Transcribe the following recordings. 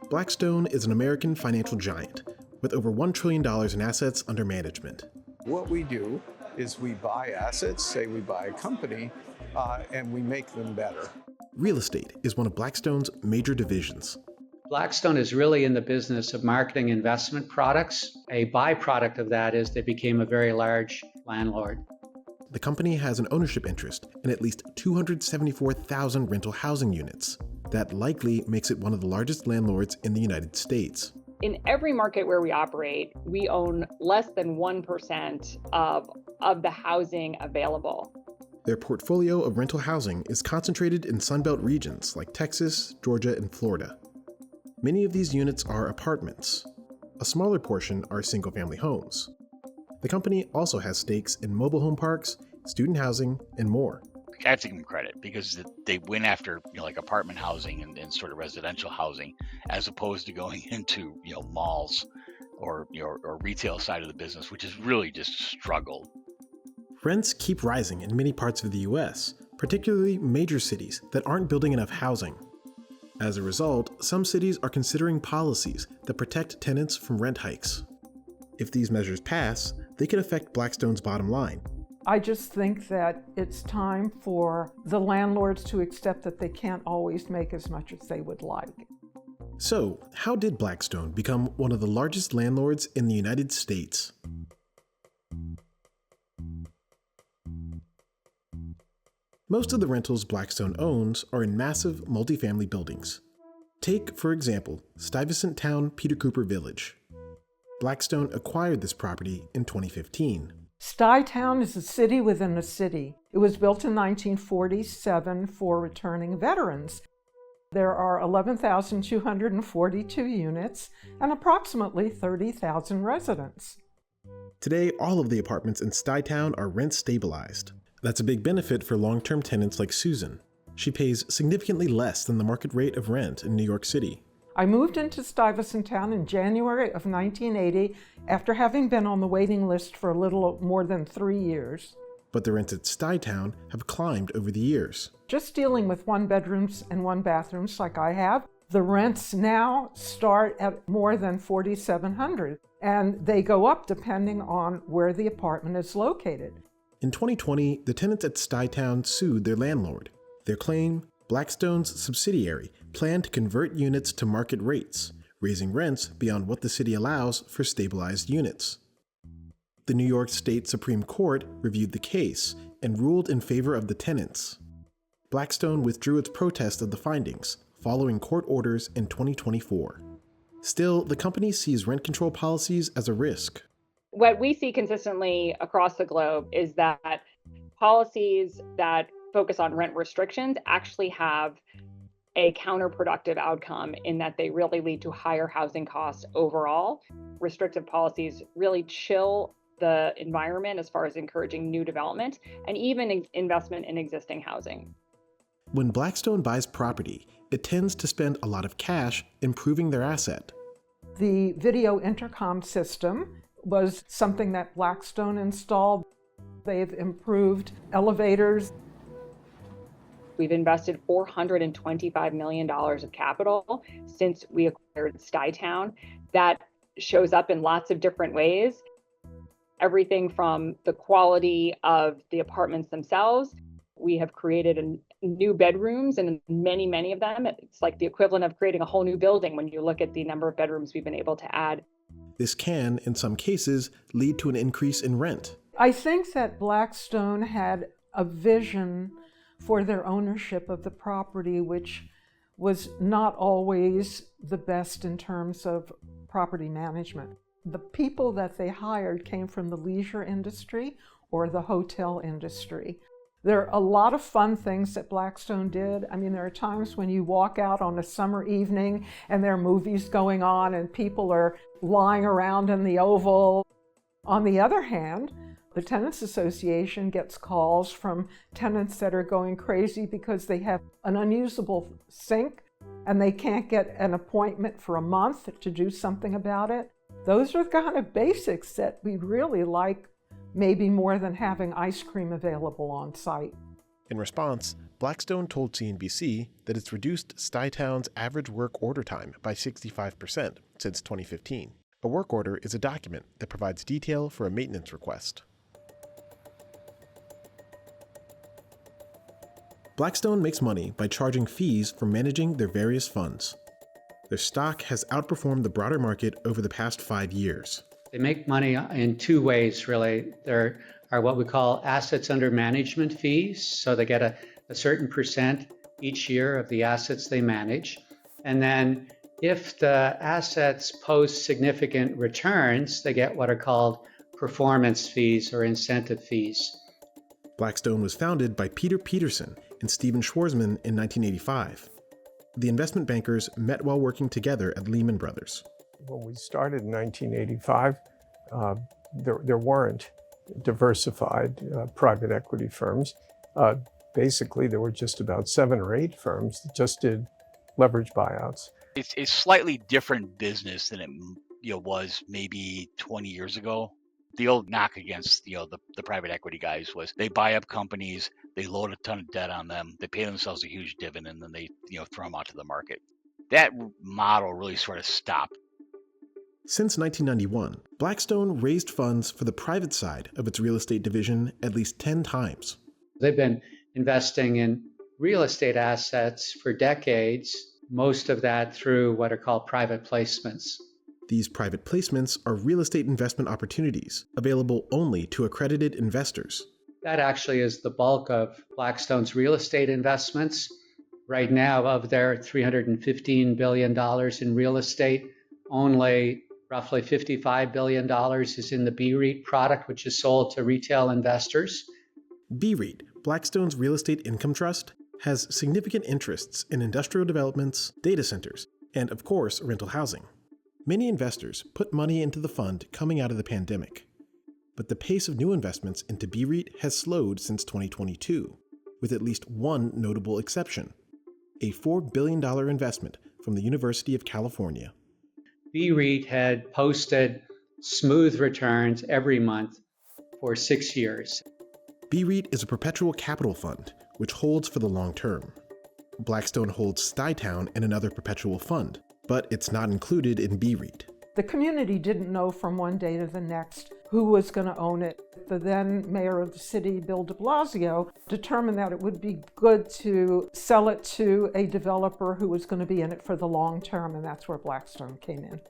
Blackstone is an American financial giant with over $1 trillion in assets under management. What we do is we buy assets, say we buy a company, and we make them better. Real estate is one of Blackstone's major divisions. Blackstone is really in the business of marketing investment products. A byproduct of that is they became a very large landlord. The company has an ownership interest in at least 274,000 rental housing units. That likely makes it one of the largest landlords in the United States. In every market where we operate, we own less than 1% of the housing available. Their portfolio of rental housing is concentrated in Sunbelt regions like Texas, Georgia, and Florida. Many of these units are apartments. A smaller portion are single-family homes. The company also has stakes in mobile home parks, student housing, and more. I have to give them credit because they went after like apartment housing and sort of residential housing, as opposed to going into malls or retail side of the business, which has really just struggled. Rents keep rising in many parts of the U.S., particularly major cities that aren't building enough housing. As a result, some cities are considering policies that protect tenants from rent hikes. If these measures pass, they could affect Blackstone's bottom line. I just think that it's time for the landlords to accept that they can't always make as much as they would like. So, how did Blackstone become one of the largest landlords in the United States? Most of the rentals Blackstone owns are in massive multifamily buildings. Take, for example, Stuyvesant Town Peter Cooper Village. Blackstone acquired this property in 2015. Stuytown is a city within a city. It was built in 1947 for returning veterans. There are 11,242 units and approximately 30,000 residents. Today, all of the apartments in Stuytown are rent stabilized. That's a big benefit for long-term tenants like Susan. She pays significantly less than the market rate of rent in New York City. I moved into Stuyvesant Town in January of 1980 after having been on the waiting list for a little more than 3 years. But the rents at Stuytown have climbed over the years. Just dealing with 1 bedrooms and 1 bathrooms like I have, the rents now start at more than $4,700, and they go up depending on where the apartment is located. In 2020, the tenants at Stuytown sued their landlord. Their claim, Blackstone's subsidiary planned to convert units to market rates, raising rents beyond what the city allows for stabilized units. The New York State Supreme Court reviewed the case and ruled in favor of the tenants. Blackstone withdrew its protest of the findings, following court orders in 2024. Still, the company sees rent control policies as a risk. What we see consistently across the globe is that policies that focus on rent restrictions actually have a counterproductive outcome in that they really lead to higher housing costs overall. Restrictive policies really chill the environment as far as encouraging new development and even investment in existing housing. When Blackstone buys property, it tends to spend a lot of cash improving their asset. The video intercom system was something that Blackstone installed. They've improved elevators. We've invested $425 million of capital since we acquired Stuytown. That shows up in lots of different ways. Everything from the quality of the apartments themselves. We have created new bedrooms, and many of them. It's like the equivalent of creating a whole new building when you look at the number of bedrooms we've been able to add. This can, in some cases, lead to an increase in rent. I think that Blackstone had a vision for their ownership of the property, which was not always the best in terms of property management. The people that they hired came from the leisure industry or the hotel industry. There are a lot of fun things that Blackstone did. I mean, there are times when you walk out on a summer evening and there are movies going on and people are lying around in the Oval. On the other hand, the Tenants Association gets calls from tenants that are going crazy because they have an unusable sink and they can't get an appointment for a month to do something about it. Those are the kind of basics that we really like, maybe more than having ice cream available on site. In response, Blackstone told CNBC that it's reduced Stuytown's average work order time by 65% since 2015. A work order is a document that provides detail for a maintenance request. Blackstone makes money by charging fees for managing their various funds. Their stock has outperformed the broader market over the past 5 years. They make money in two ways, really. There are what we call assets under management fees. So they get a certain percent each year of the assets they manage. And then if the assets post significant returns, they get what are called performance fees or incentive fees. Blackstone was founded by Peter Peterson and Stephen Schwarzman in 1985. The investment bankers met while working together at Lehman Brothers. When we started in 1985, there weren't diversified private equity firms. Basically, there were just about 7 or 8 firms that just did leverage buyouts. It's a slightly different business than it was maybe 20 years ago. The old knock against the private equity guys was they buy up companies, they load a ton of debt on them, they pay themselves a huge dividend, and then they throw them out to the market. That model really sort of stopped. Since 1991, Blackstone raised funds for the private side of its real estate division at least 10 times. They've been investing in real estate assets for decades, most of that through what are called private placements. These private placements are real estate investment opportunities available only to accredited investors. That actually is the bulk of Blackstone's real estate investments. Right now, of their $315 billion in real estate, only roughly $55 billion is in the BREIT product, which is sold to retail investors. BREIT, Blackstone's real estate income trust, has significant interests in industrial developments, data centers, and of course, rental housing. Many investors put money into the fund coming out of the pandemic. But the pace of new investments into BREIT has slowed since 2022, with at least one notable exception: a $4 billion investment from the University of California. BREIT had posted smooth returns every month for 6 years. BREIT is a perpetual capital fund, which holds for the long term. Blackstone holds Stuytown and another perpetual fund, but it's not included in BREIT. The community didn't know from one day to the next who was going to own it. The then mayor of the city, Bill de Blasio, determined that it would be good to sell it to a developer who was going to be in it for the long term, and that's where Blackstone came in.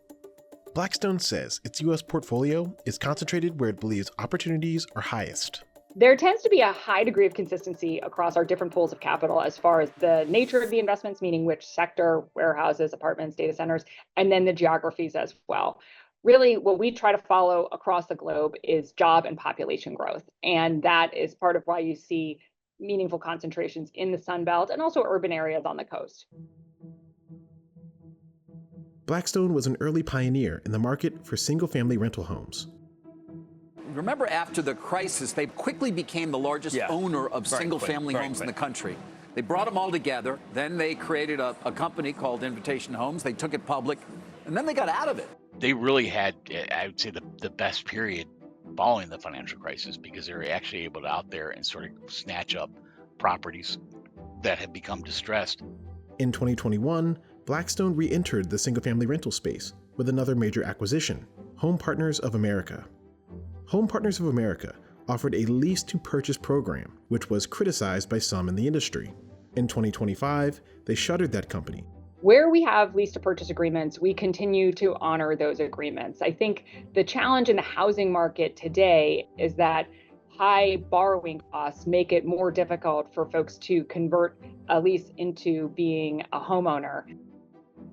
Blackstone says its U.S. portfolio is concentrated where it believes opportunities are highest. There tends to be a high degree of consistency across our different pools of capital as far as the nature of the investments, meaning which sector, warehouses, apartments, data centers, and then the geographies as well. Really, what we try to follow across the globe is job and population growth. And that is part of why you see meaningful concentrations in the Sun Belt and also urban areas on the coast. Blackstone was an early pioneer in the market for single-family rental homes. Remember, after the crisis, they quickly became the largest owner of single-family homes in the country. They brought them all together. Then they created a company called Invitation Homes. They took it public, and then they got out of it. They really had, I would say, the best period following the financial crisis, because they were actually able to out there and sort of snatch up properties that had become distressed. In 2021, Blackstone re-entered the single-family rental space with another major acquisition, Home Partners of America. Home Partners of America offered a lease-to-purchase program, which was criticized by some in the industry. In 2025, they shuttered that company. Where we have lease-to-purchase agreements, we continue to honor those agreements. I think the challenge in the housing market today is that high borrowing costs make it more difficult for folks to convert a lease into being a homeowner.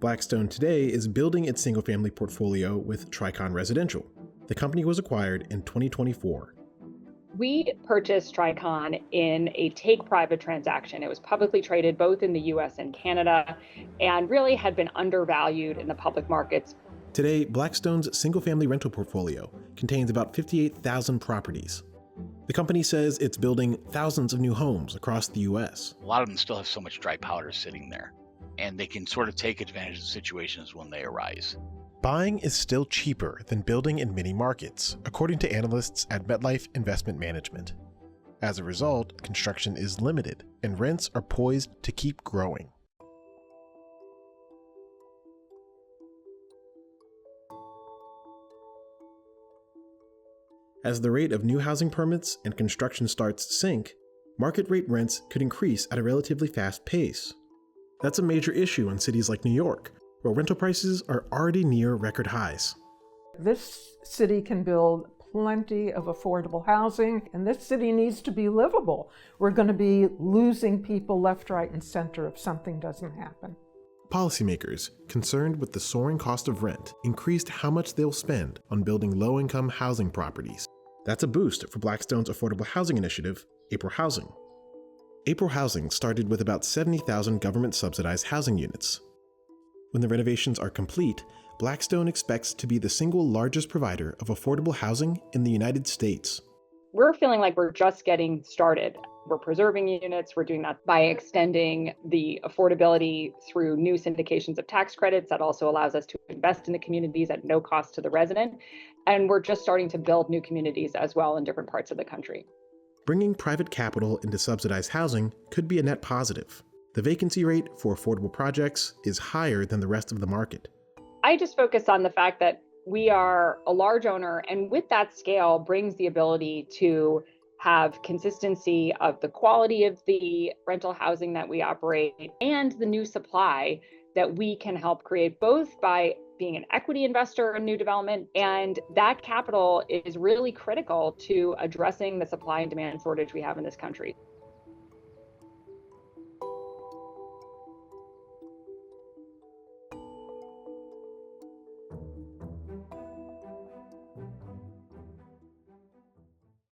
Blackstone today is building its single-family portfolio with Tricon Residential. The company was acquired in 2024. We purchased Tricon in a take-private transaction. It was publicly traded both in the US and Canada, and really had been undervalued in the public markets. Today, Blackstone's single-family rental portfolio contains about 58,000 properties. The company says it's building thousands of new homes across the US. A lot of them still have so much dry powder sitting there, and they can sort of take advantage of situations when they arise. Buying is still cheaper than building in many markets, according to analysts at MetLife Investment Management. As a result, construction is limited, and rents are poised to keep growing. As the rate of new housing permits and construction starts sink, market rate rents could increase at a relatively fast pace. That's a major issue in cities like New York, where rental prices are already near record highs. This city can build plenty of affordable housing, and this city needs to be livable. We're going to be losing people left, right, and center if something doesn't happen. Policymakers, concerned with the soaring cost of rent, increased how much they'll spend on building low-income housing properties. That's a boost for Blackstone's affordable housing initiative, April Housing. April Housing started with about 70,000 government-subsidized housing units. When the renovations are complete, Blackstone expects to be the single largest provider of affordable housing in the United States. We're feeling like we're just getting started. We're preserving units. We're doing that by extending the affordability through new syndications of tax credits. That also allows us to invest in the communities at no cost to the resident. And we're just starting to build new communities as well in different parts of the country. Bringing private capital into subsidized housing could be a net positive. The vacancy rate for affordable projects is higher than the rest of the market. I just focus on the fact that we are a large owner, and with that scale brings the ability to have consistency of the quality of the rental housing that we operate and the new supply that we can help create, both by being an equity investor in new development, and that capital is really critical to addressing the supply and demand shortage we have in this country.